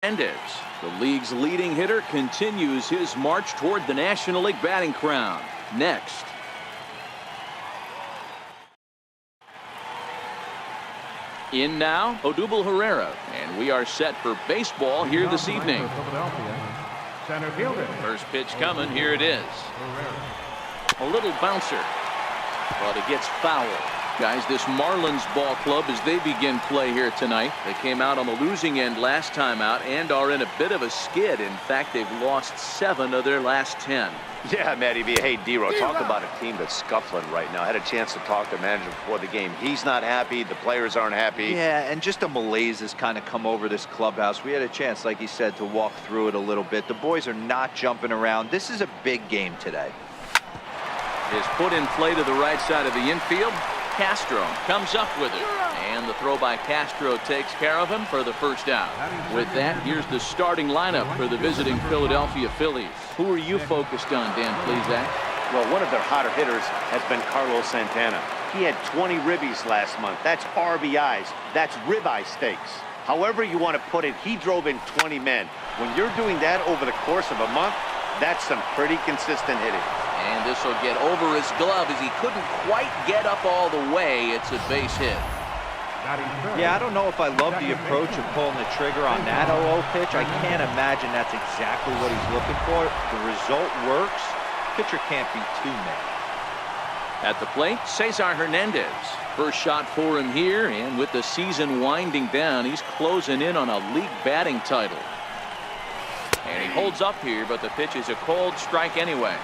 Hernandez, the league's leading hitter, continues his march toward the National League batting crown. Next. In now, Odubel Herrera, and we are set for baseball here this evening. Center fielder. First pitch coming, here it is. A little bouncer, but it gets foul. Guys, this Marlins ball club, as they begin play here tonight, they came out on the losing end last time out and are in a bit of a skid. In fact, they've lost 7 of their last 10. Yeah, Matty B. Hey, D-Row, talk about a team that's scuffling right now. I had a chance to talk to the manager before the game. He's not happy. The players aren't happy. Yeah, and just a malaise has kind of come over this clubhouse. We had a chance, like he said, to walk through it a little bit. The boys are not jumping around. This is a big game today. Is put in play to the right side of the infield. Castro comes up with it, and the throw by Castro takes care of him for the first out. With that, here's the starting lineup for the visiting Philadelphia Phillies. Who are you focused on, Dan Plesac? Well, one of their hotter hitters has been Carlos Santana. He had 20 ribbies last month. That's RBIs. That's ribeye steaks. However you want to put it, he drove in 20 men. When you're doing that over the course of a month, that's some pretty consistent hitting. And this will get over his glove as he couldn't quite get up all the way. It's a base hit. Yeah, I don't know if I love the approach of pulling the trigger on that 0-0 pitch. I can't imagine that's exactly what he's looking for. The result works. Pitcher can't be too mad. At the plate, Saison Hernandez. First shot for him here, and with the season winding down, he's closing in on a league batting title. And he holds up here, but the pitch is a cold strike anyway.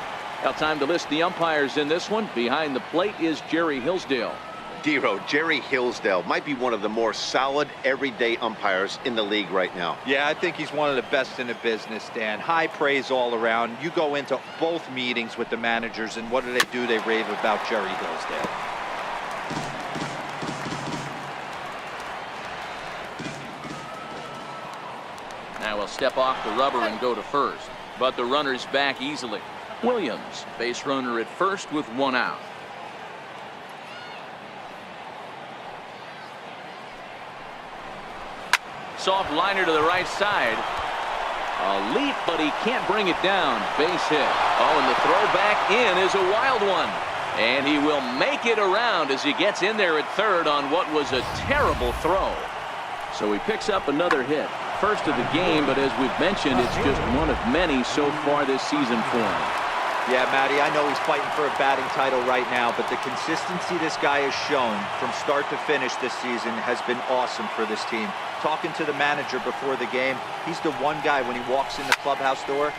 Now time to list the umpires in this one. Behind the plate is Jerry Hillsdale. D-Row, Jerry Hillsdale might be one of the more solid everyday umpires in the league right now. Yeah, I think he's one of the best in the business, Dan. High praise all around. You go into both meetings with the managers, and what do? They rave about Jerry Hillsdale. Now he'll step off the rubber and go to first, but the runner's back easily. Williams, base runner at first with 1 out. Soft liner to the right side. A leap, but he can't bring it down. Base hit. Oh, and the throw back in is a wild one. And he will make it around as he gets in there at third on what was a terrible throw. So he picks up another hit. First of the game, but as we've mentioned, it's just one of many so far this season for him. Yeah, Matty, I know he's fighting for a batting title right now, but the consistency this guy has shown from start to finish this season has been awesome for this team. Talking to the manager before the game, he's the one guy when he walks in the clubhouse door.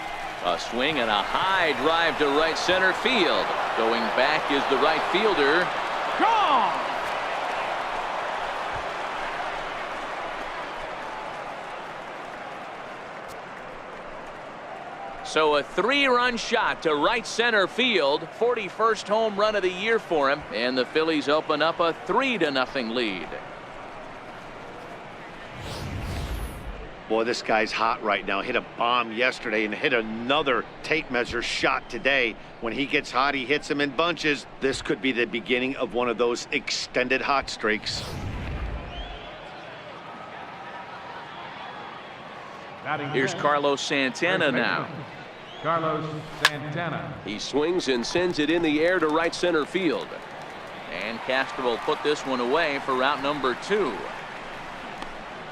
A swing and a high drive to right center field. Going back is the right fielder. Gone! So a 3-run shot to right center field. 41st home run of the year for him. And the Phillies open up a 3-0 lead. Boy, this guy's hot right now. Hit a bomb yesterday and hit another tape measure shot today. When he gets hot, he hits them in bunches. This could be the beginning of one of those extended hot streaks. Here's Carlos Santana now. Carlos Santana. He swings and sends it in the air to right center field. And Castro will put this one away for route number 2.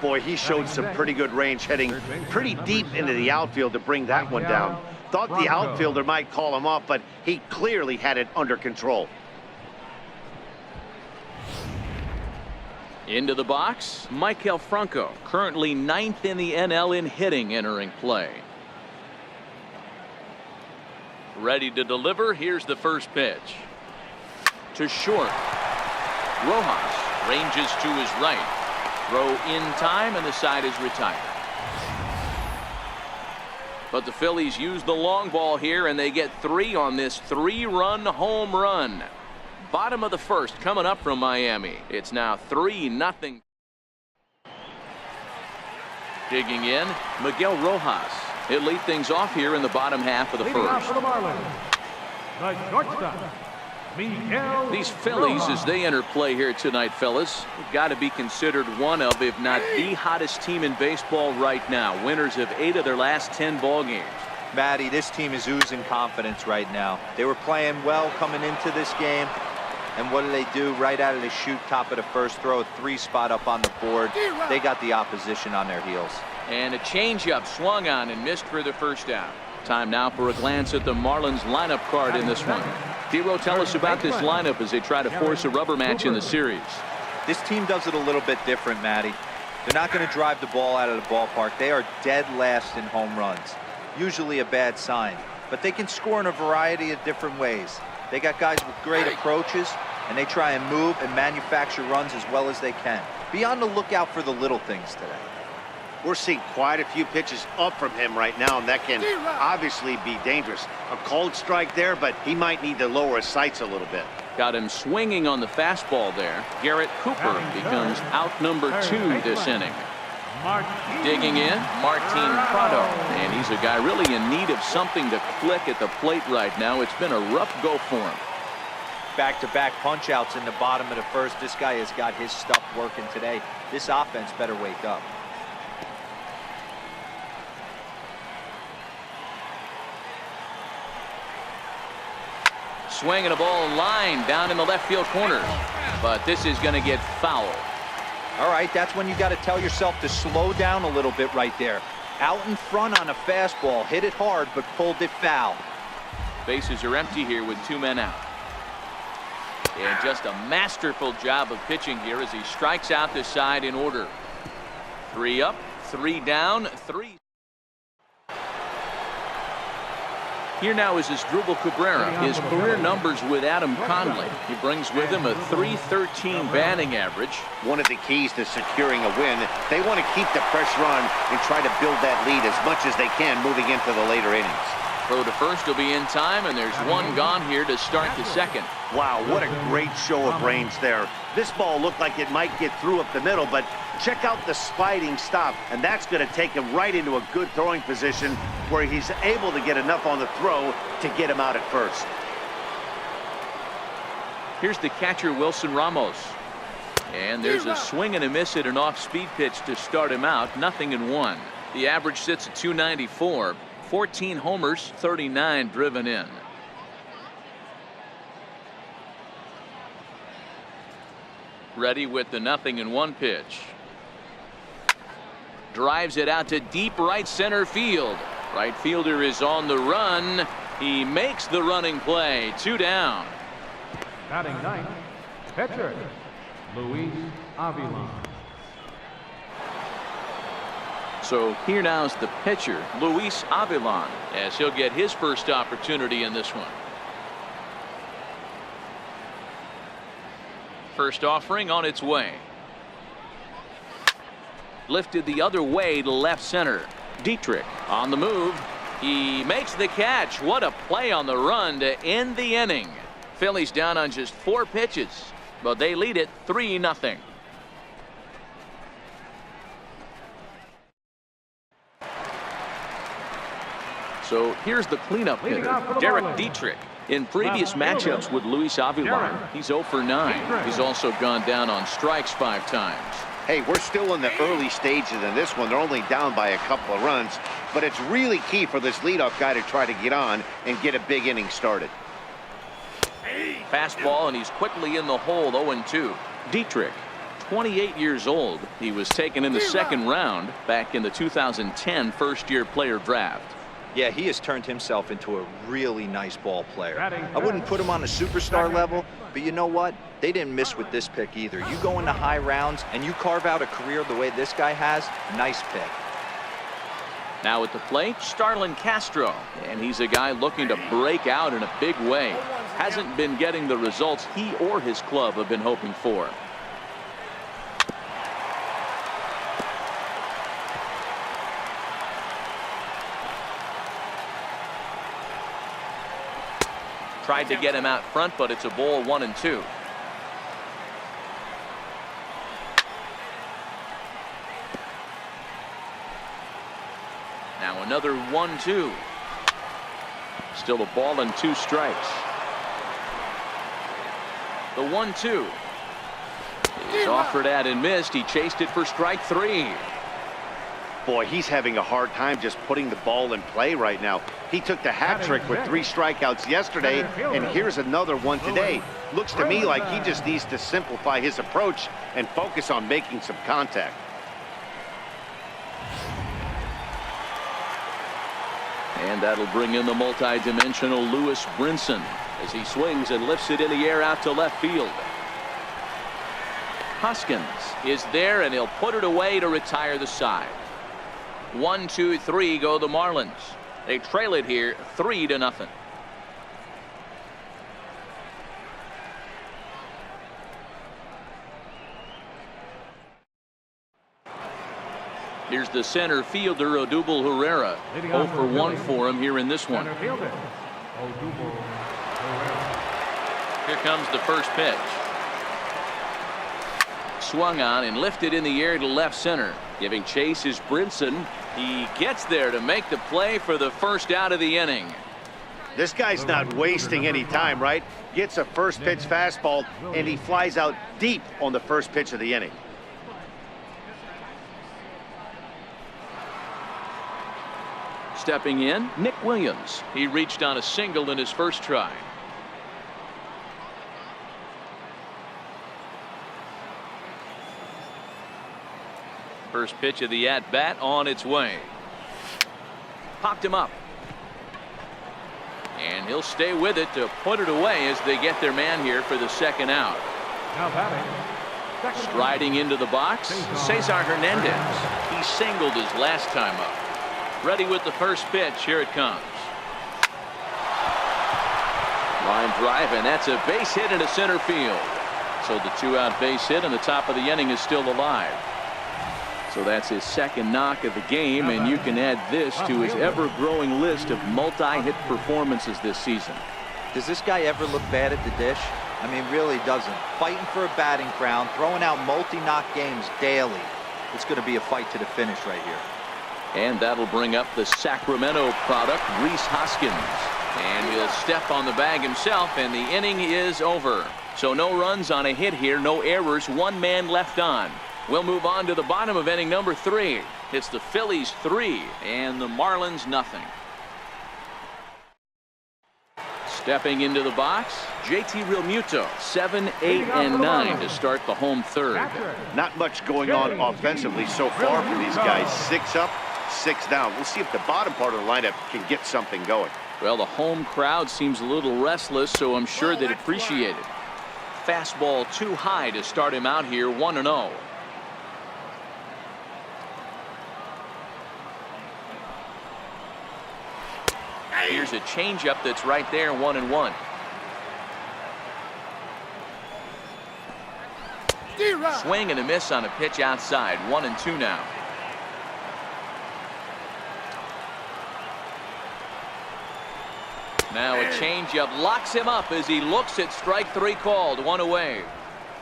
Boy, he showed some pretty good range, heading pretty deep into the outfield to bring that one down. Thought the outfielder might call him off, but he clearly had it under control. Into the box, Maikel Franco, currently 9th in the NL in hitting, entering play. Ready to deliver. Here's the first pitch. To short. Rojas ranges to his right. Throw in time, and the side is retired. But the Phillies use the long ball here, and they get 3 on this 3-run home run. Bottom of the first coming up from Miami. It's now 3-0. Digging in, Miguel Rojas. He'll lead things off here in the bottom half of the Leading off first. for the Marlins, the shortstop, Miguel These Phillies, Rojas. as they enter play here tonight, fellas, have got to be considered one of, if not the hottest team in baseball right now. Winners of 8 of their last 10 ball games. Matty, this team is oozing confidence right now. They were playing well coming into this game. And what do? Right out of the chute, top of the first, throw a 3 spot up on the board. They got the opposition on their heels. And a changeup swung on and missed for the first out. Time now for a glance at the Marlins lineup card in this one. Dero, tell us about this lineup as they try to force a rubber match in the series. This team does it a little bit different, Matty. They're not going to drive the ball out of the ballpark. They are dead last in home runs. Usually a bad sign. But they can score in a variety of different ways. They got guys with great approaches, and they try and move and manufacture runs as well as they can. Be on the lookout for the little things today. We're seeing quite a few pitches up from him right now, and that can obviously be dangerous. A cold strike there, but he might need to lower his sights a little bit. Got him swinging on the fastball there. Garrett Cooper becomes out number 2 this inning. Digging in, Martin Prado. And he's a guy really in need of something to click at the plate right now. It's been a rough go for him. Back-to-back punch-outs in the bottom of the first. This guy has got his stuff working today. This offense better wake up. Swinging a ball line down in the left field corner. But this is going to get foul. All right, that's when you got to tell yourself to slow down a little bit right there. Out in front on a fastball, hit it hard, but pulled it foul. Bases are empty here with 2 men out. And just a masterful job of pitching here as he strikes out the side in order. 3 up, 3 down, 3. Here now is Asdrubal Cabrera. His career numbers with Adam Conley. He brings with him a .313 batting average. One of the keys to securing a win, they want to keep the pressure on and try to build that lead as much as they can moving into the later innings. Throw to first will be in time, and there's 1 gone here to start the second. Wow, what a great show of range there. This ball looked like it might get through up the middle, but check out the sliding stop, and that's going to take him right into a good throwing position where he's able to get enough on the throw to get him out at first. Here's the catcher, Wilson Ramos. And there's a swing and a miss at an off-speed pitch to start him out. 0-1. The average sits at .294. 14 homers, 39 driven in. Ready with the 0-1 pitch. Drives it out to deep right center field. Right fielder is on the run. He makes the running play. 2 down. Batting ninth, pitcher, Luis Avila. So here now is the pitcher, Luis Avila, as he'll get his first opportunity in this one. First offering on its way. Lifted the other way to left center. Dietrich on the move. He makes the catch. What a play on the run to end the inning. Phillies down on just 4 pitches, but they lead it 3-0. So here's the cleanup hitter, Derek Dietrich. In previous matchups with Luis Avila, he's 0 for 9. He's also gone down on strikes 5 times. Hey, we're still in the early stages in this one. They're only down by a couple of runs, but it's really key for this leadoff guy to try to get on and get a big inning started. Fastball, and he's quickly in the hole. 0-2. Dietrich, 28 years old. He was taken in the 2nd round back in the 2010 first-year player draft. Yeah, he has turned himself into a really nice ball player. I wouldn't put him on a superstar level, but you know what? They didn't miss with this pick either. You go into high rounds and you carve out a career the way this guy has, nice pick. Now at the plate, Starlin Castro, and he's a guy looking to break out in a big way. Hasn't been getting the results he or his club have been hoping for. Tried to get him out front, but it's a ball. 1-2. Now another 1-2. Still a ball and 2 strikes. The 1-2. He's offered at and missed. He chased it for strike 3. Boy, he's having a hard time just putting the ball in play right now. He took the hat trick with 3 strikeouts yesterday, and here's another one today. Looks to me like he just needs to simplify his approach and focus on making some contact. And that'll bring in the multi-dimensional Lewis Brinson as he swings and lifts it in the air out to left field. Hoskins is there, and he'll put it away to retire the side. 1, 2, 3 go the Marlins. They trail it here 3-0. Here's the center fielder, Odubel Herrera. 0 for 1 for him here in this one. Here comes the first pitch. Swung on and lifted in the air to left center. Giving chase is Brinson. He gets there to make the play for the first out of the inning. This guy's not wasting any time, right? Gets a first pitch fastball, and he flies out deep on the first pitch of the inning. Stepping in, Nick Williams. He reached on a single in his first try. First pitch of the at-bat on its way. Popped him up. And he'll stay with it to put it away as they get their man here for the second out. Now batting. Striding into the box, Cesar Hernandez. He singled his last time up. Ready with the first pitch. Here it comes. Line drive, and that's a base hit into center field. So the 2-out base hit, and the top of the inning is still alive. So that's his second knock of the game, and you can add this to his ever-growing list of multi-hit performances this season. Does this guy ever look bad at the dish? I mean, really doesn't. Fighting for a batting crown, throwing out multi-knock games daily. It's going to be a fight to the finish right here. And that'll bring up the Sacramento product, Rhys Hoskins. And he'll step on the bag himself, and the inning is over. So no runs on a hit here, no errors, 1 man left on. We'll move on to the bottom of inning number 3. It's the Phillies 3 and the Marlins nothing. Stepping into the box, JT Realmuto, 7, 8, and 9 to start the home third. Not much going on offensively so far for these guys. 6 up, 6 down. We'll see if the bottom part of the lineup can get something going. Well, the home crowd seems a little restless, so I'm sure they'd appreciate it. Fastball too high to start him out here, 1-0. Here's a changeup that's right there, 1-1. Swing and a miss on a pitch outside, 1-2 now. Now a changeup locks him up as he looks at strike 3 called, 1 away.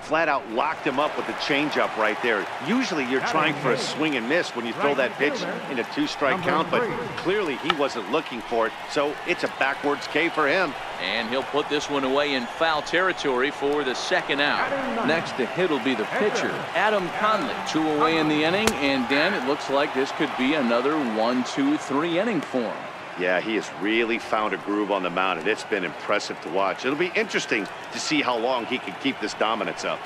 Flat out locked him up with the changeup right there. Usually you're trying for a swing and miss when you throw that pitch in a 2-strike count, but clearly he wasn't looking for it, so it's a backwards K for him. And he'll put this one away in foul territory for the second out. Next to hit will be the pitcher, Adam Conley. 2 away in the inning, and Dan, it looks like this could be another 1, 2, 3 inning for him. Yeah, he has really found a groove on the mound, and it's been impressive to watch. It'll be interesting to see how long he can keep this dominance up.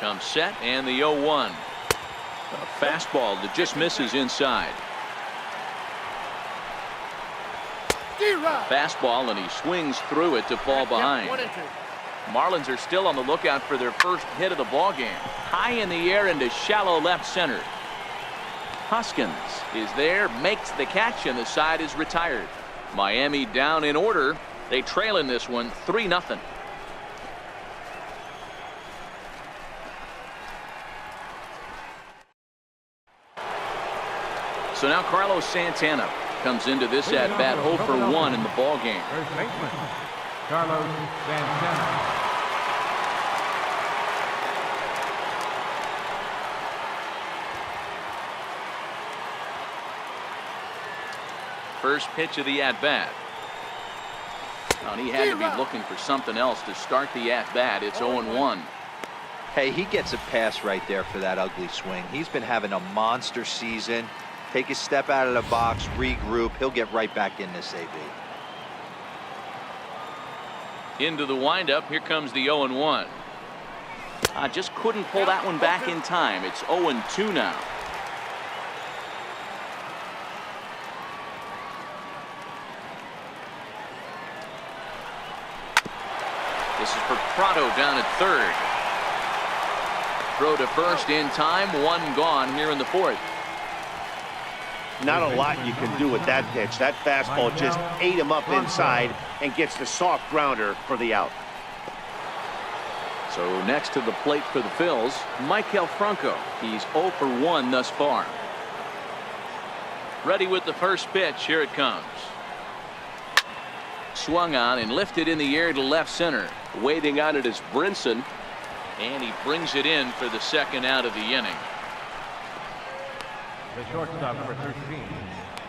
Comes set, and the 0-1. A fastball that just misses inside. Fastball, and he swings through it to fall behind. Marlins are still on the lookout for their first hit of the ball game. High in the air into shallow left center. Hoskins is there, makes the catch, and the side is retired. Miami down in order. They trail in this one 3-0. So now Carlos Santana comes into this at-bat 0 for 1 in the ball game. First baseman, Carlos Santana. first pitch of the at-bat. Well, he had to be looking for something else to start the at-bat. It's 0-1. Hey, he gets a pass right there for that ugly swing. He's been having a monster season. Take a step out of the box, regroup. He'll get right back in this AB. Into the windup. Here comes the 0-1. Just couldn't pull that one back in time. It's 0-2 now. This is for Prado down at third. Throw to first in time. One gone here in the fourth. Not a lot you can do with that pitch. That fastball just ate him up inside and gets the soft grounder for the out. So next to the plate for the Phils, Maikel Franco. He's 0 for 1 thus far. Ready with the first pitch. Here it comes. Swung on and lifted in the air to left center. Waiting on it is Brinson. And he brings it in for the second out of the inning. The shortstop, number 13,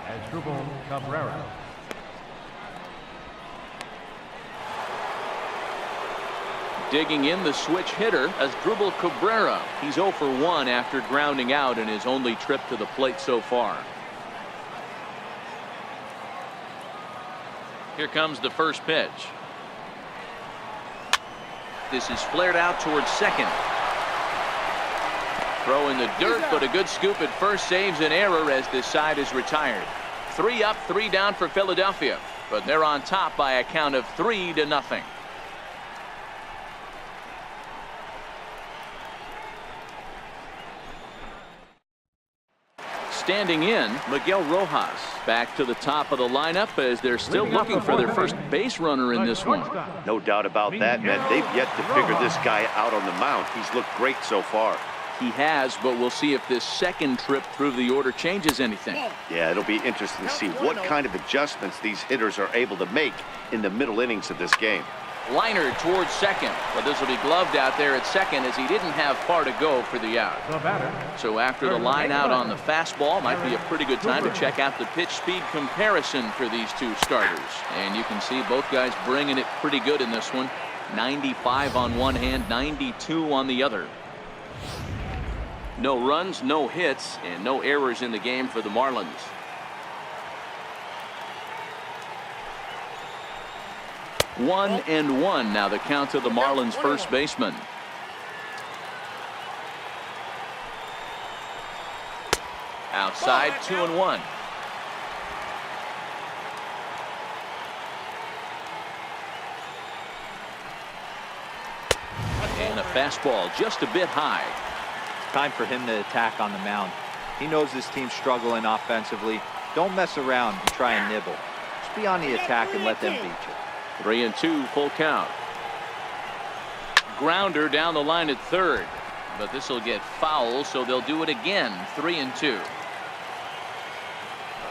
Asdrubal Cabrera. Digging in the switch hitter, Asdrubal Cabrera. He's 0 for 1 after grounding out in his only trip to the plate so far. Here comes the first pitch. This is flared out towards second. Throw in the dirt, but a good scoop at first saves an error as this side is retired. 3 up, 3 down for Philadelphia, but they're on top by a count of 3-0. Standing in, Miguel Rojas. Back to the top of the lineup as they're still looking for their first base runner in this one. No doubt about that, man. They've yet to figure this guy out on the mound. He's looked great so far. He has, but we'll see if this second trip through the order changes anything. Yeah, it'll be interesting to see what kind of adjustments these hitters are able to make in the middle innings of this game. Liner towards second, but this will be gloved out there at second as he didn't have far to go for the out. So after the line out on the fastball, might be a pretty good time to check out the pitch speed comparison for these two starters. And you can see both guys bringing it pretty good in this one. 95 on one hand, 92 on the other. No runs, no hits, and no errors in the game for the Marlins. One and one now the count to the Marlins first baseman. Outside 2-1. And a fastball just a bit high. Time for him to attack on the mound. He knows this team's struggling offensively. Don't mess around and try and nibble. Just be on the attack and let them beat you. 3-2, full count. Grounder down the line at third, but this will get foul, so they'll do it again. 3-2.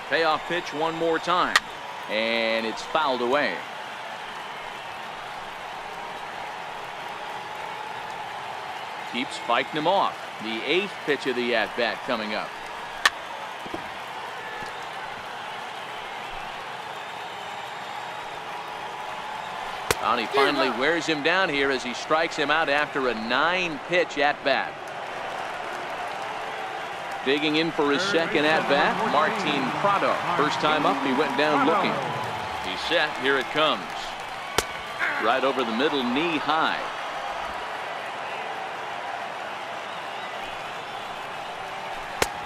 Payoff pitch one more time, and it's fouled away. Keeps fighting him off. The 8th pitch of the at-bat coming up. And he finally wears him down here as he strikes him out after a 9-pitch at-bat. Digging in for his second at-bat, Martin Prado. First time up, he went down looking. He's set. Here it comes. Right over the middle, knee high.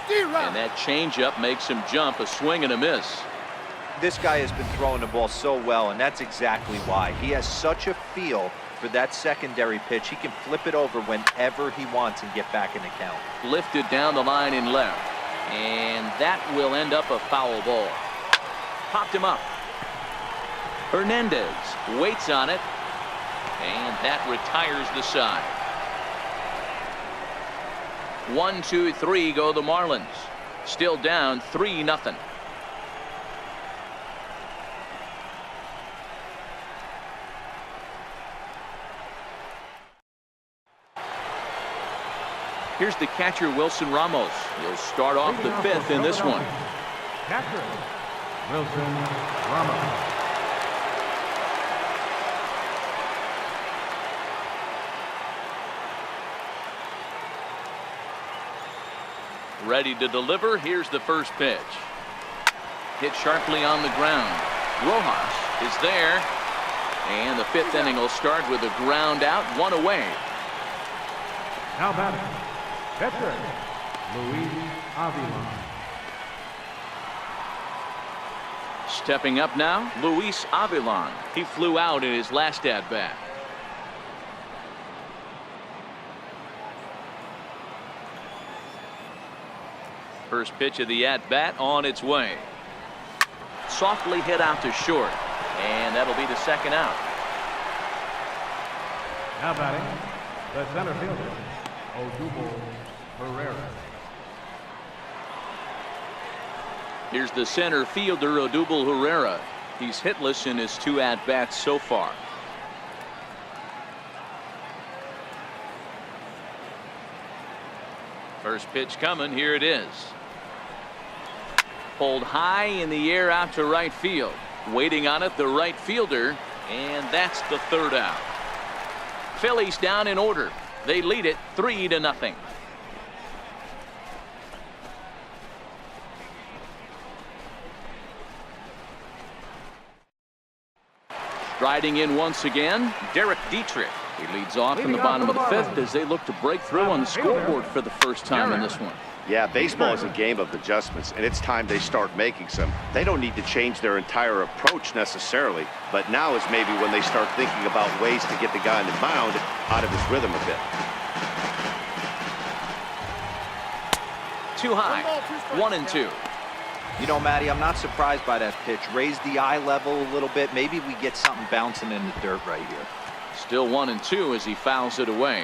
And that changeup makes him jump. A swing and a miss. This guy has been throwing the ball so well, and that's exactly why. He has such a feel for that secondary pitch. He can flip it over whenever he wants and get back in the count. Lifted down the line in left, and that will end up a foul ball. Popped him up. Hernandez waits on it, and that retires the side. 1, 2, 3 go the Marlins. Still down 3-0. Here's the catcher, Wilson Ramos. He'll start off the 5th in this one. Catcher, Wilson Ramos. Ready to deliver. Here's the first pitch. Hit sharply on the ground. Rojas is there. And the fifth inning will start with a ground out, one away. Now batting, catcher, Luis Avila. Stepping up now, Luis Avila. He flew out in his last at-bat. First pitch of the at-bat on its way. Softly hit out to short. And that'll be the second out. Now batting, the center fielder, Odubel Herrera. Here's the center fielder, Odubel Herrera. He's hitless in his 2 at-bats so far. First pitch coming. Here it is. Pulled high in the air out to right field. Waiting on it, the right fielder, and that's the third out. Phillies down in order. They lead it 3-0. Striding in once again, Derek Dietrich. He leads off in the bottom of the 5th as they look to break through on the scoreboard for the first time in this one. Yeah, baseball is a game of adjustments, and it's time they start making some. They don't need to change their entire approach necessarily, but now is maybe when they start thinking about ways to get the guy on the mound out of his rhythm a bit. Too high. 1-2. You know, Matty, I'm not surprised by that pitch. Raise the eye level a little bit. Maybe we get something bouncing in the dirt right here. Still 1-2 as he fouls it away.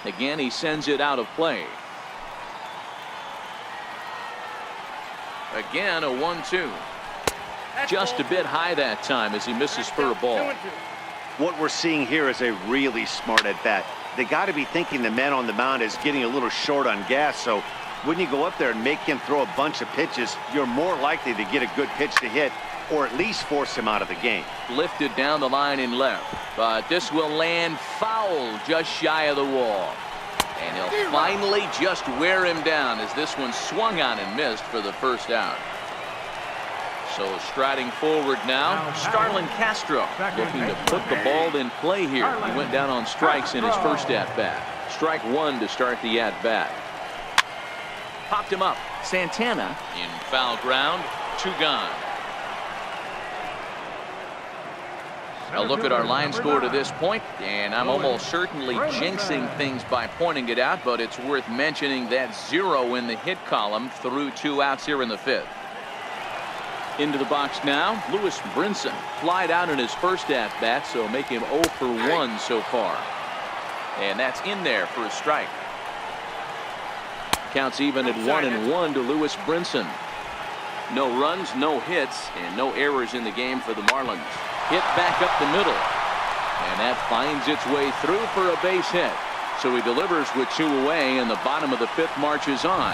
Again, he sends it out of play. Again, a 1-2. Just a bit high that time as he misses for a ball. What we're seeing here is a really smart at-bat. They got to be thinking the man on the mound is getting a little short on gas, so when you go up there and make him throw a bunch of pitches, you're more likely to get a good pitch to hit or at least force him out of the game. Lifted down the line in left, but this will land foul just shy of the wall. And he'll finally just wear him down as this one swung on and missed for the first out. So striding forward now, Starlin Castro looking to put the ball in play here. He went down on strikes in his first at-bat. Strike 1 to start the at-bat. Popped him up. Santana in foul ground. 2 gone. A look at our line score to this point, and I'm almost certainly jinxing things by pointing it out, but it's worth mentioning that 0 in the hit column through 2 outs here in the 5th. Into the box now, Lewis Brinson flied out in his first at-bat, so make him 0 for 1 so far. And that's in there for a strike. Counts even at 1-1 to Lewis Brinson. No runs, no hits, and no errors in the game for the Marlins. Hit back up the middle, and that finds its way through for a base hit. So he delivers with 2 away, and the bottom of the 5th marches on.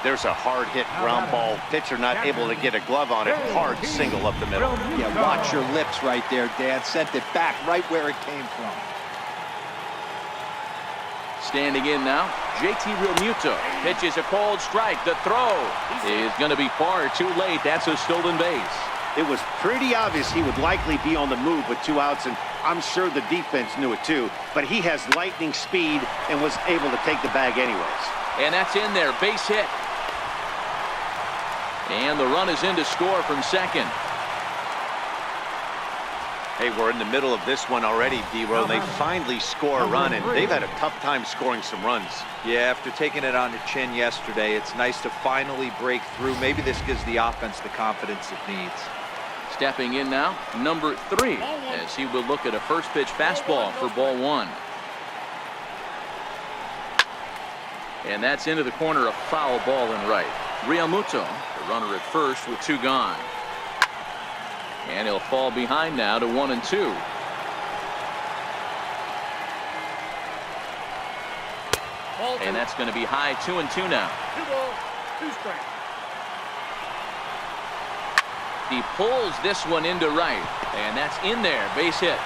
There's a hard hit ground ball. Pitcher not able to get a glove on it. Hard single up the middle. Yeah, watch your lips right there, Dan. Sent it back right where it came from. Standing in now, JT Realmuto pitches a cold strike. The throw is going to be far too late. That's a stolen base. It was pretty obvious he would likely be on the move with 2 outs, and I'm sure the defense knew it too, but he has lightning speed and was able to take the bag anyways. And that's in there. Base hit. And the run is in to score from second. Hey, we're in the middle of this one already, D-Row. They finally score a run, and they've had a tough time scoring some runs. Yeah, after taking it on the chin yesterday, it's nice to finally break through. Maybe this gives the offense the confidence it needs. Stepping in now, number 3, as he will look at a first pitch fastball for ball 1. And that's into the corner, a foul ball in right. Realmuto, the runner at first with 2 gone. And he'll fall behind now to 1-2. And that's going to be high 2-2 now. 2 balls, 2 strikes. He pulls this one into right, and that's in there. Base hit.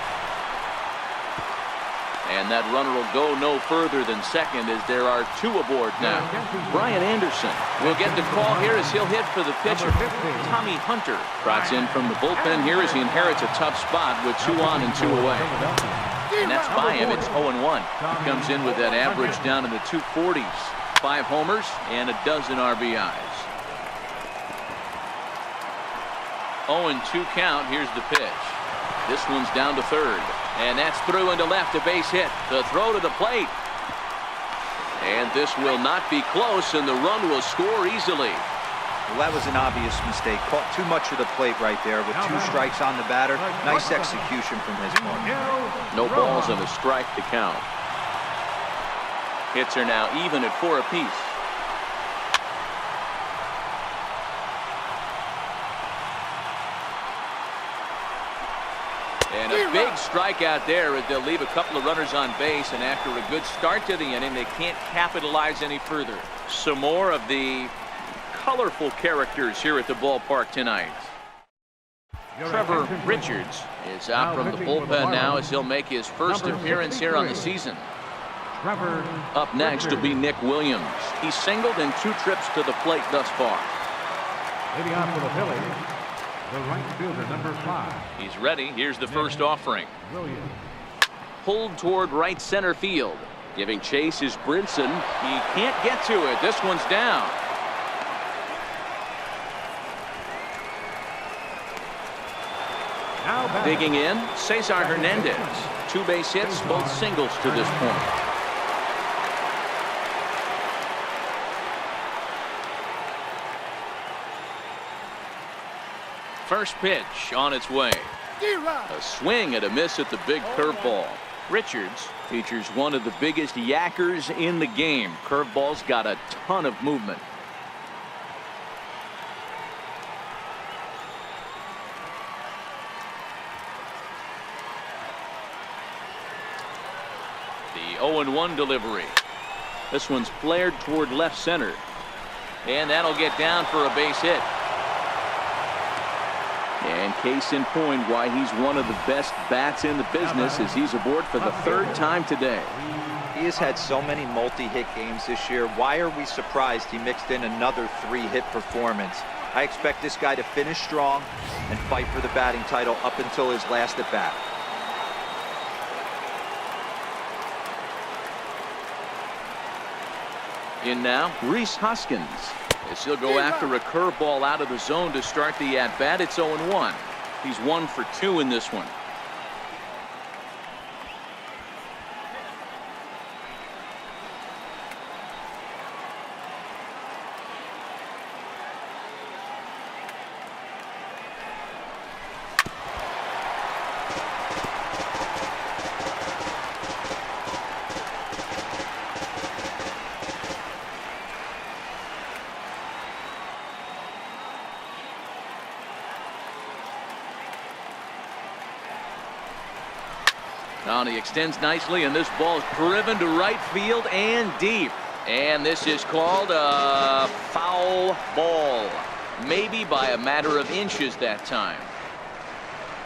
And that runner will go no further than second as there are two aboard now. Brian Anderson will get the call here as he'll hit for the pitcher. Tommy Hunter trots in from the bullpen here as he inherits a tough spot with 2 on and 2 away. And that's by him. It's 0-1. He comes in with that average down in the 240s. 5 homers and a dozen RBIs. 0-2 count. Here's the pitch. This one's down to third. And that's through into left, a base hit. The throw to the plate. And this will not be close, and the run will score easily. Well, that was an obvious mistake. Caught too much of the plate right there with 2 strikes on the batter. Nice execution from his part. No balls and a strike to count. Hits are now even at 4 apiece. And a big strikeout there as they'll leave a couple of runners on base, and after a good start to the inning, they can't capitalize any further. Some more of the colorful characters here at the ballpark tonight. Trevor Richards is out from the bullpen now as he'll make his first appearance here on the season. Up next will be Nick Williams. He's singled in 2 trips to the plate thus far. Leading off for the Phillies, the right fielder, number 5. He's ready. Here's the first offering. Williams. Pulled toward right center field. Giving chase is Brinson. He can't get to it. This one's down. Digging in, Cesar Hernandez. 2 base hits, both singles to this point. First pitch on its way. A swing and a miss at the big curveball. Richards features one of the biggest yackers in the game. Curveball's got a ton of movement. The 0-1 delivery. This one's flared toward left center. And that'll get down for a base hit. And case in point why he's one of the best bats in the business as he's aboard for the 3rd time today. He has had so many multi-hit games this year. Why are we surprised he mixed in another 3-hit performance? I expect this guy to finish strong and fight for the batting title up until his last at bat. In now, Rhys Hoskins. As he'll go after a curveball out of the zone to start the at-bat. It's 0-1. He's 1 for 2 in this one. Now he extends nicely, and this ball's driven to right field and deep. And this is called a foul ball. Maybe by a matter of inches that time.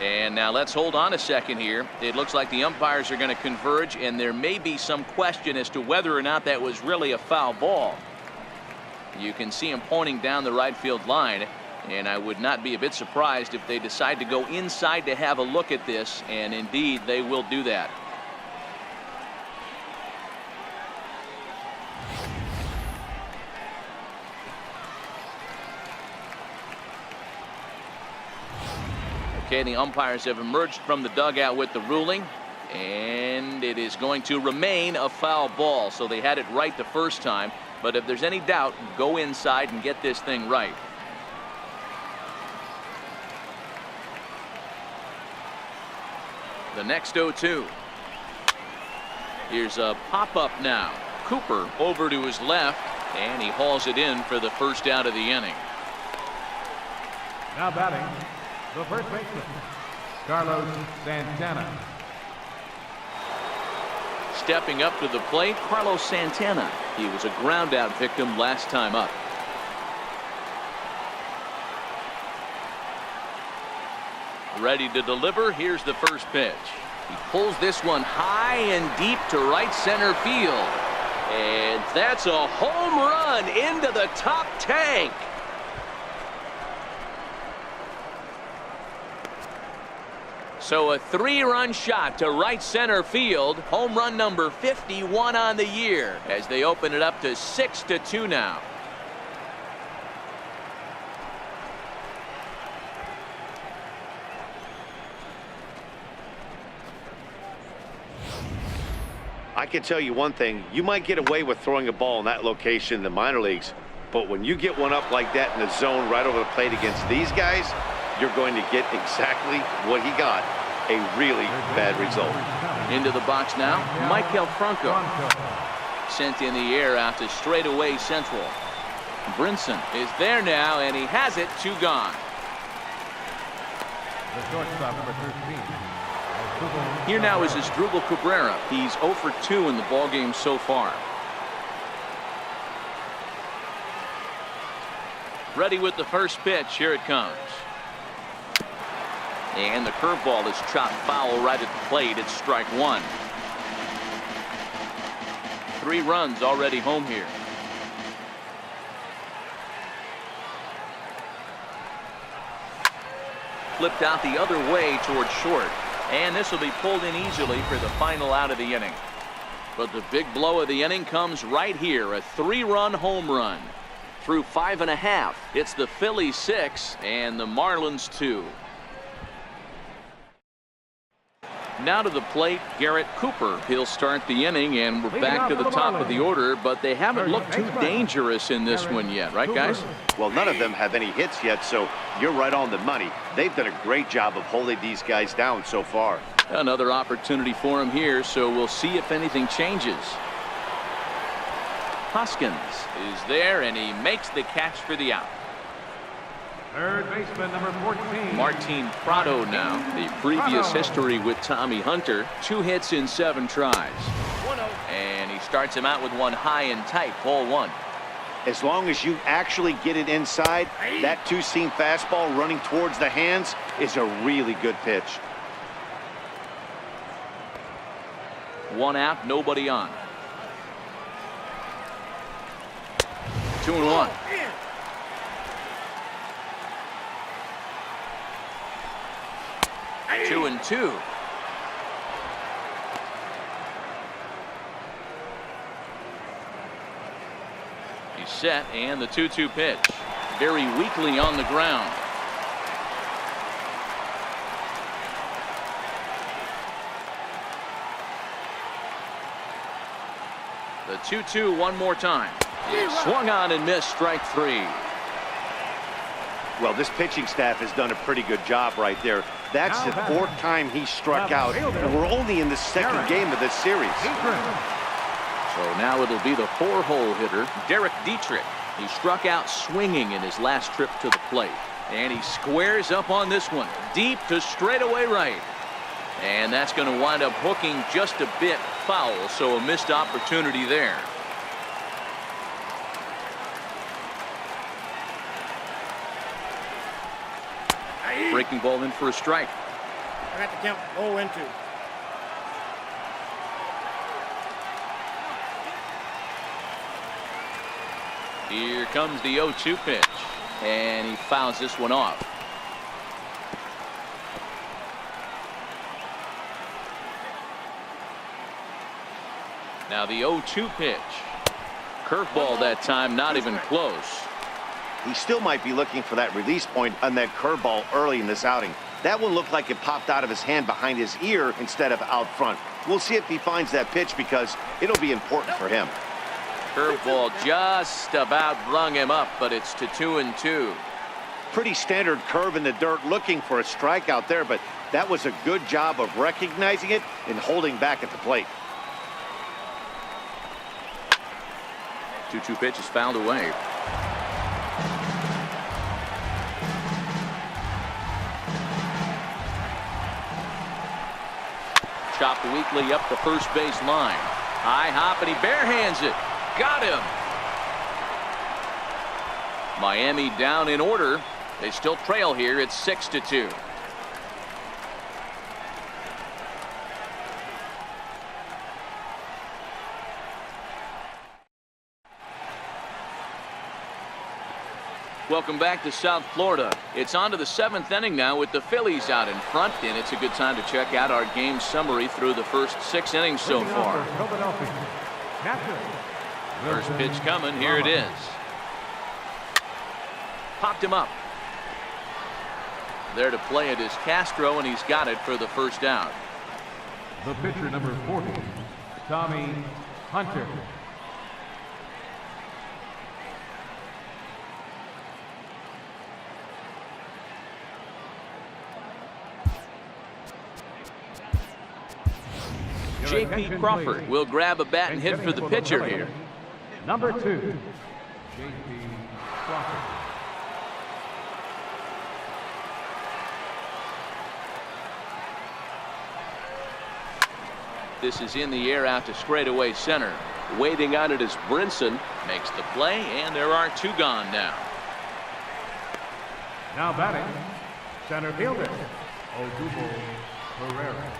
And now let's hold on a second here. It looks like the umpires are going to converge, and there may be some question as to whether or not that was really a foul ball. You can see him pointing down the right field line. And I would not be a bit surprised if they decide to go inside to have a look at this, and indeed they will do that. Okay, the umpires have emerged from the dugout with the ruling, and it is going to remain a foul ball. So they had it right the first time, but if there's any doubt, go inside and get this thing right. The next 0-2. Here's a pop-up now. Cooper over to his left, and he hauls it in for the first out of the inning. Now batting, the first baseman, Carlos Santana. Stepping up to the plate, Carlos Santana. He was a ground-out victim last time up. Ready to deliver. Here's the first pitch. He pulls this one high and deep to right center field. And that's a home run into the top tank. So a 3-run shot to right center field. Home run number 51 on the year as they open it up to 6-2 now. I can tell you one thing, you might get away with throwing a ball in that location in the minor leagues, but when you get one up like that in the zone right over the plate against these guys, you're going to get exactly what he got, a really bad result. Into the box now, Michael Franco. Sent in the air out to straightaway central. Brinson is there now, and he has it. 2 gone. The shortstop, number 13. Here now is Asdrubal Cabrera. He's 0 for 2 in the ballgame so far. Ready with the first pitch. Here it comes. And the curveball is chopped foul right at the plate. It's strike 1. 3 runs already home here. Flipped out the other way towards short. And this will be pulled in easily for the final out of the inning. But the big blow of the inning comes right here. A 3-run home run. Through 5.5, it's the Phillies 6 and the Marlins 2. Now to the plate, Garrett Cooper. He'll start the inning, and we're back to the top of the order, but they haven't looked too dangerous in this one yet, right, guys? Well, none of them have any hits yet, so you're right on the money. They've done a great job of holding these guys down so far. Another opportunity for him here, so we'll see if anything changes. Hoskins is there, and he makes the catch for the out. Third baseman, number 14. Martin Prado now. The previous history with Tommy Hunter. 2 hits in 7 tries. 1-0. And he starts him out with one high and tight. Ball 1. As long as you actually get it inside, that 2-seam fastball running towards the hands is a really good pitch. 1 out, nobody on. 2-1. 2-2. He's set, and the 2-2 pitch. Very weakly on the ground. The 2-2 one more time. Swung on and missed. Strike 3. Well, this pitching staff has done a pretty good job right there. That's the 4th time he struck out, and we're only in the 2nd game of this series. So now it'll be the 4-hole hitter, Derek Dietrich. He struck out swinging in his last trip to the plate. And he squares up on this one, deep to straightaway right. And that's going to wind up hooking just a bit foul, so a missed opportunity there. Breaking ball in for a strike. I got the count 0-2. Here comes the 0-2 pitch, and he fouls this one off. Now the 0-2 pitch. Curveball that time, not even close. He still might be looking for that release point on that curveball early in this outing. That one looked like it popped out of his hand behind his ear instead of out front. We'll see if he finds that pitch because it'll be important for him. Curveball just about brung him up, but it's to 2-2. Pretty standard curve in the dirt, looking for a strikeout there, but that was a good job of recognizing it and holding back at the plate. 2-2 pitch is fouled away. Chopped weakly up the first base line. High hop, and he barehands it. Got him. Miami down in order. They still trail here. It's 6-2. Welcome back to South Florida. It's on to the 7th inning now with the Phillies out in front, and it's a good time to check out our game summary through the first 6 innings so far. First pitch coming. Here it is. Popped him up. There to play it is Castro, and he's got it for the first out. The pitcher, number 40, Tommy Hunter. J.P. Crawford will grab a bat and hit for the pitcher here. Number 2, J.P. Crawford. This is in the air out to straightaway center. Waiting on it is Brinson. Makes the play, and there are 2 gone now. Now batting, center fielder, Odubel Herrera.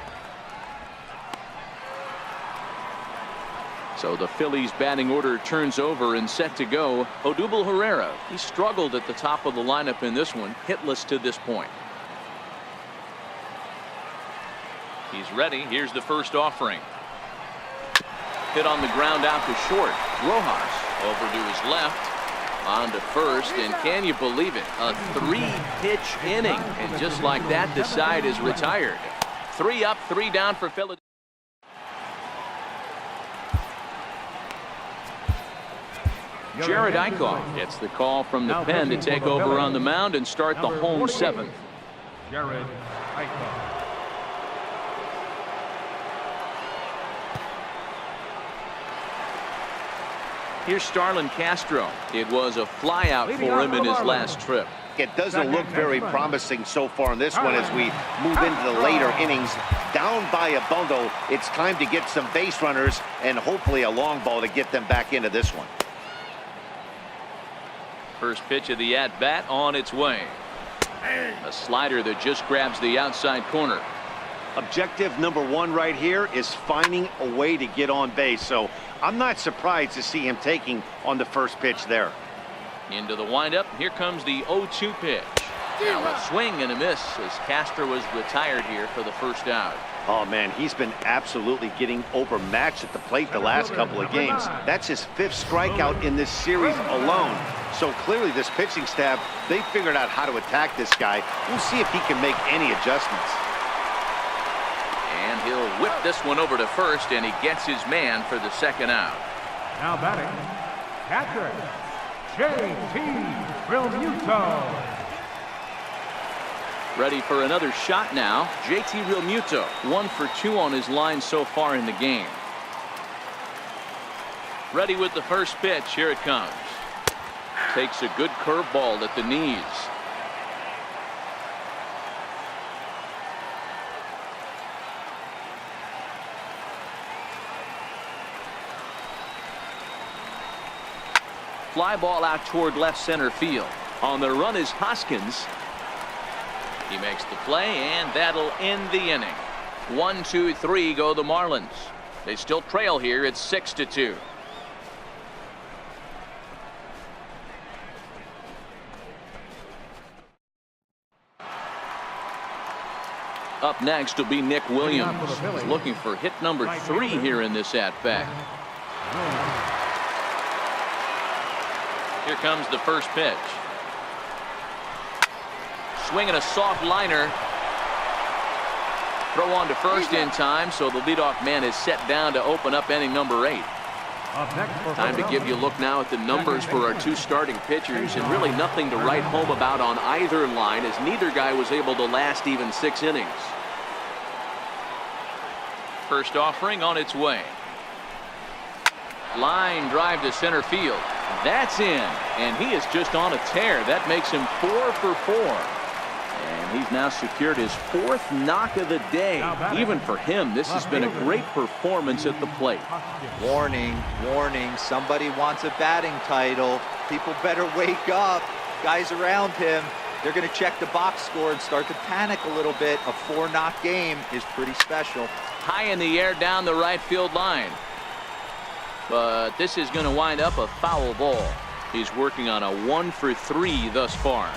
So the Phillies batting order turns over and set to go. Odubel Herrera. He struggled at the top of the lineup in this one, hitless to this point. He's ready. Here's the first offering. Hit on the ground out to short. Rojas over to his left. On to first, and can you believe it? A 3-pitch inning, and just like that, the side is retired. 3 up, 3 down for Philadelphia. Jared Eichhoff gets the call from the pen to take over on the mound and start the home 7th. Jared Eichhoff. Here's Starlin Castro. It was a flyout for him in his last trip. It doesn't look very promising so far in this one as we move into the later innings. Down by a bundle, it's time to get some base runners and hopefully a long ball to get them back into this one. First pitch of the at-bat on its way. A slider that just grabs the outside corner. Objective number 1 right here is finding a way to get on base. So I'm not surprised to see him taking on the first pitch there. Into the windup. Here comes the 0-2 pitch. Now a swing and a miss as Castro was retired here for the first out. Oh man, he's been absolutely getting overmatched at the plate the last couple of games. That's his 5th strikeout in this series alone. So clearly this pitching staff, they figured out how to attack this guy. We'll see if he can make any adjustments. And he'll whip this one over to first, and he gets his man for the second out. Now batting, catcher, J.T. Realmuto. Ready for another shot now. J.T. Realmuto, 1 for 2 on his line so far in the game. Ready with the first pitch. Here it comes. Takes a good curveball at the knees. Fly ball out toward left center field. On the run is Hoskins. He makes the play, and that'll end the inning. 1, 2, 3 go the Marlins. They still trail here. It's 6-2. Up next will be Nick Williams. He's looking for hit number 3 here in this at-bat. Here comes the first pitch. Swinging a soft liner. Throw on to first in time, so the leadoff man is set down to open up inning number 8. Time to give you a look now at the numbers for our 2 starting pitchers, and really nothing to write home about on either line, as neither guy was able to last even 6 innings. First offering on its way. Line drive to center field. That's in, and he is just on a tear. That makes him 4 for 4. And he's now secured his 4th knock of the day. Even for him, this has been a great performance at the plate. Warning, warning, somebody wants a batting title. People better wake up. Guys around him, they're going to check the box score and start to panic a little bit. A 4-knock game is pretty special. High in the air down the right field line. But this is going to wind up a foul ball. He's working on a 1-for-3 thus far.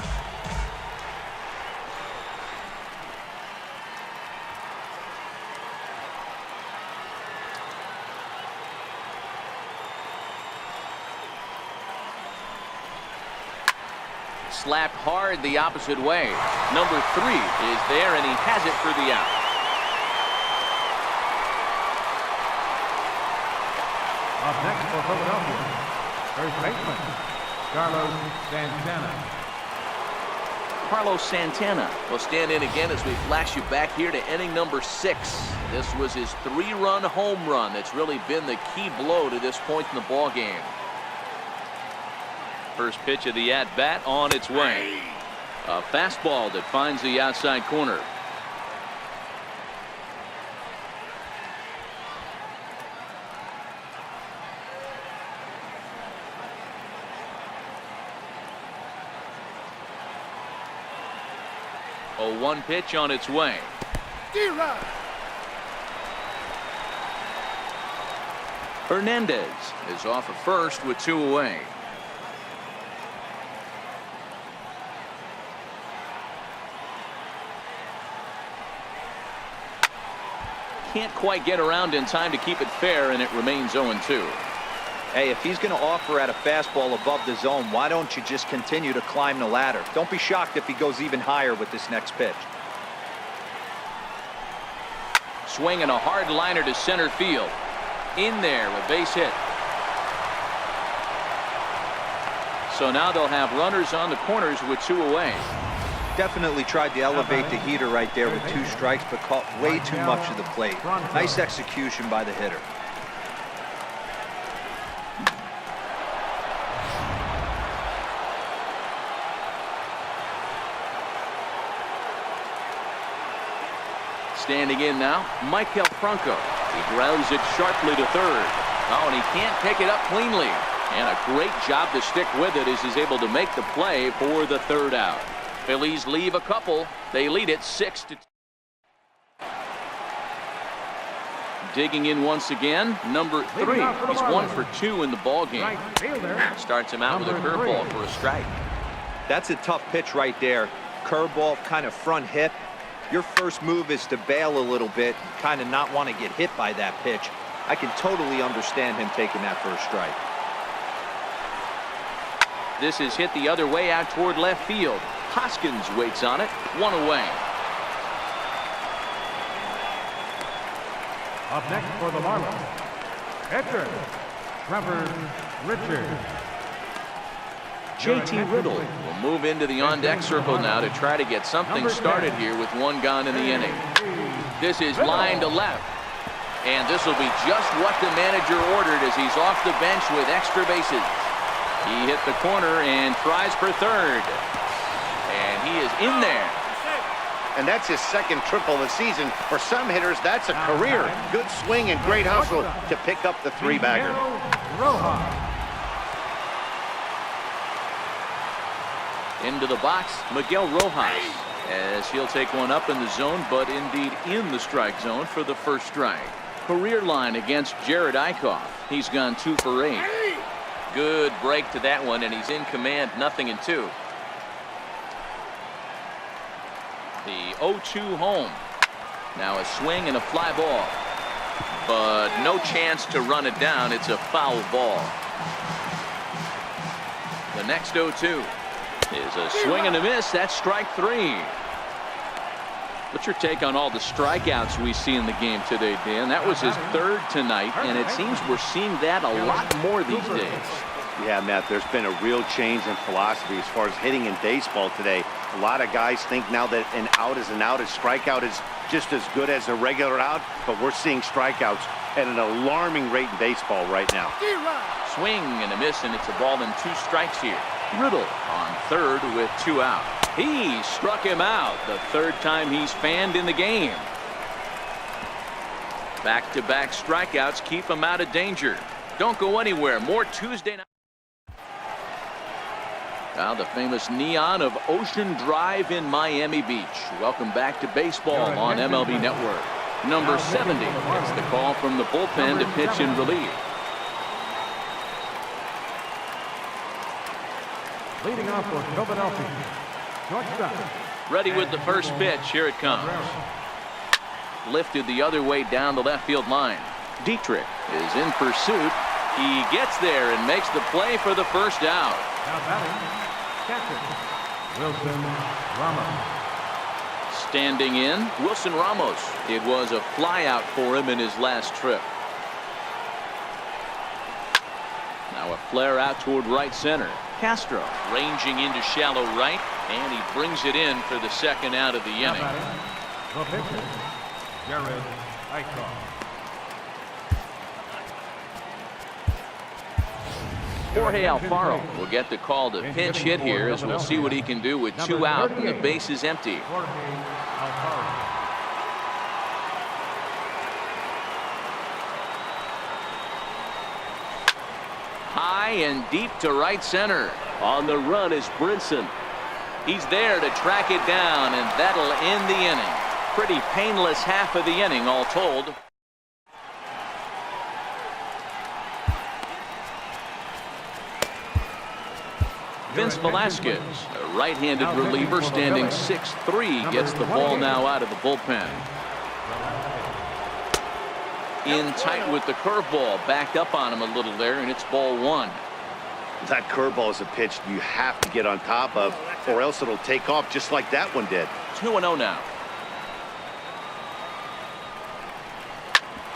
Slapped hard the opposite way. Number 3 is there, and he has it for the out. Up next for Philadelphia, first baseman, Carlos Santana. Carlos Santana will stand in again as we flash you back here to inning number 6. This was his 3-run home run that's really been the key blow to this point in the ball game. First pitch of the at-bat on its way. A fastball that finds the outside corner. A 1 pitch on its way. Hernandez is off at first with 2 away. Can't quite get around in time to keep it fair, and it remains 0-2. Hey, if he's going to offer at a fastball above the zone, why don't you just continue to climb the ladder? Don't be shocked if he goes even higher with this next pitch. Swinging a hard liner to center field. In there, a base hit. So now they'll have runners on the corners with 2 away. Definitely tried to elevate the heater right there with 2 strikes, but caught way too much of the plate. Nice execution by the hitter. Standing in now, Michael Franco. He grounds it sharply to third. Oh, and he can't pick it up cleanly. And a great job to stick with it as he's able to make the play for the 3rd out. Phillies leave a couple. They lead it 6-2. Digging in once again, number 3. He's 1 for 2 in the ball game. Starts him out with a curveball for a strike. That's a tough pitch right there. Curveball, kind of front hip. Your first move is to bail a little bit, kind of not want to get hit by that pitch. I can totally understand him taking that first strike. This is hit the other way out toward left field. Hoskins waits on it. 1 away. Up next for the Marlins, pitcher, Trevor Richards. JT Riddle will move into the on-deck circle now to try to get something started here with 1 gone in the inning. This is line to left. And this will be just what the manager ordered as he's off the bench with extra bases. He hit the corner and tries for third. And he is in there. And that's his 2nd triple of the season. For some hitters, that's a career. Good swing and great hustle to pick up the 3-bagger. Into the box, Miguel Rojas, as he'll take one up in the zone, but indeed in the strike zone for the 1st strike. Career line against Jared Eichhoff. He's gone 2 for 8. Good break to that one, and he's in command, 0-2. The 0-2 home. Now a swing and a fly ball, but no chance to run it down. It's a foul ball. The next 0-2 is a swing and a miss. That's strike 3. What's your take on all the strikeouts we see in the game today, Dan? That was his 3rd tonight, and it seems we're seeing that a lot more these days. Yeah, Matt, there's been a real change in philosophy as far as hitting in baseball today. A lot of guys think now that an out is an out. A strikeout is just as good as a regular out, but we're seeing strikeouts at an alarming rate in baseball right now. Swing and a miss, and it's a ball and 2 strikes here. Riddle on 3rd with 2 out. He struck him out, the 3rd time he's fanned in the game. Back-to-back strikeouts keep him out of danger. Don't go anywhere. More Tuesday night. Now the famous neon of Ocean Drive in Miami Beach. Welcome back to baseball on MLB Network. Number 70 gets the call from the bullpen to pitch in relief. Leading off for Philadelphia, shortstop. Ready with the first pitch. Here it comes. Lifted the other way down the left field line. Dietrich is in pursuit. He gets there and makes the play for the first out. Now batting, catcher, Wilson Ramos. Standing in, Wilson Ramos. It was a flyout for him in his last trip. Now a flare out toward right center. Castro ranging into shallow right, and he brings it in for the second out of the Now inning. batting, the pitcher, Jared Eichhoff. Jorge Alfaro will get the call to pinch hit here, as we'll see what he can do with 2 out and the base is empty. Jorge Alfaro. High and deep to right center. On the run is Brinson. He's there to track it down, and that'll end the inning. Pretty painless half of the inning, all told. Vince Velasquez, a right-handed reliever, standing 6'3", gets the ball now out of the bullpen. In tight with the curveball, backed up on him a little there, and it's ball 1. That curveball is a pitch you have to get on top of, or else it'll take off just like that one did. 2-0 now.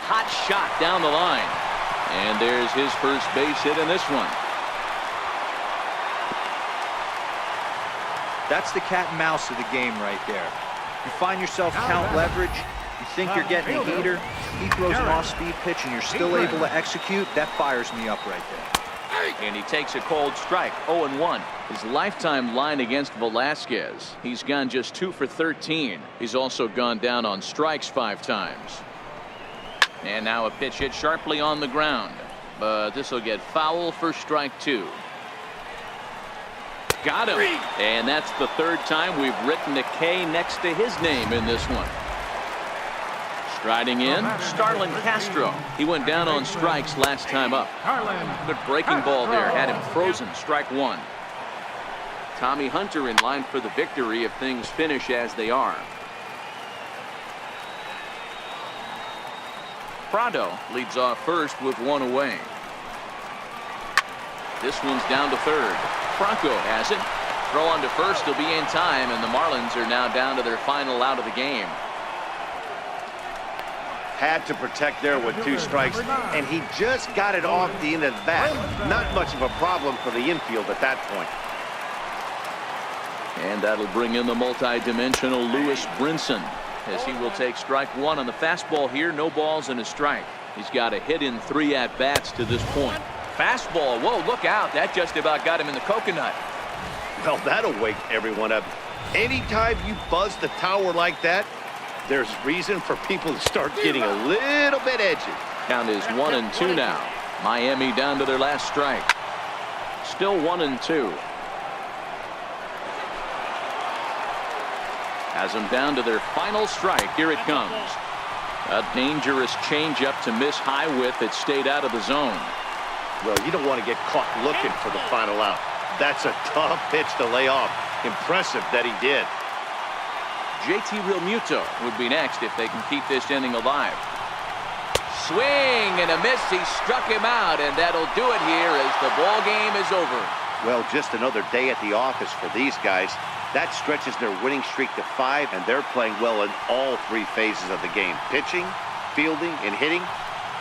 Hot shot down the line. And there's his first base hit in this one. That's the cat and mouse of the game right there. You find yourself count leverage, you think you're getting a heater, he throws an off-speed pitch and you're still able to execute. That fires me up right there. And he takes a cold strike. 0-1. His lifetime line against Velasquez. He's gone just 2 for 13. He's also gone down on strikes 5 times. And now a pitch hit sharply on the ground. But this will get foul for strike 2. Got him. And that's the 3rd time we've written a K next to his name in this one. Striding in, Starlin Castro. He went down on strikes last time up. Good breaking ball there. Had him frozen. Strike 1. Tommy Hunter in line for the victory if things finish as they are. Prado leads off first with 1 away. This one's down to 3rd. Franco has it. Throw on to first will be in time, and the Marlins are now down to their final out of the game. Had to protect there with 2 strikes, and he just got it off the end of the bat. Not much of a problem for the infield at that point. And that'll bring in the multi-dimensional Lewis Brinson, as he will take strike 1 on the fastball here. No balls and a strike. He's got a hit in 3 at-bats to this point. Fastball. Whoa, look out. That just about got him in the coconut. Well, that'll wake everyone up. Anytime you buzz the tower like that, there's reason for people to start getting a little bit edgy. Count is 1-2 now. Miami down to their last strike. Still 1-2. Has them down to their final strike. Here it comes. A dangerous changeup to miss high with that stayed out of the zone. Well, you don't want to get caught looking for the final out. That's a tough pitch to lay off. Impressive that he did. JT Realmuto would be next if they can keep this inning alive. Swing and a miss. He struck him out, and that'll do it here as the ball game is over. Well, just another day at the office for these guys. That stretches their winning streak to 5, and they're playing well in all 3 phases of the game. Pitching, fielding, and hitting.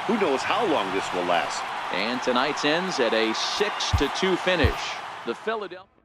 Who knows how long this will last? And tonight's ends at a 6-2 finish. The Philadelphia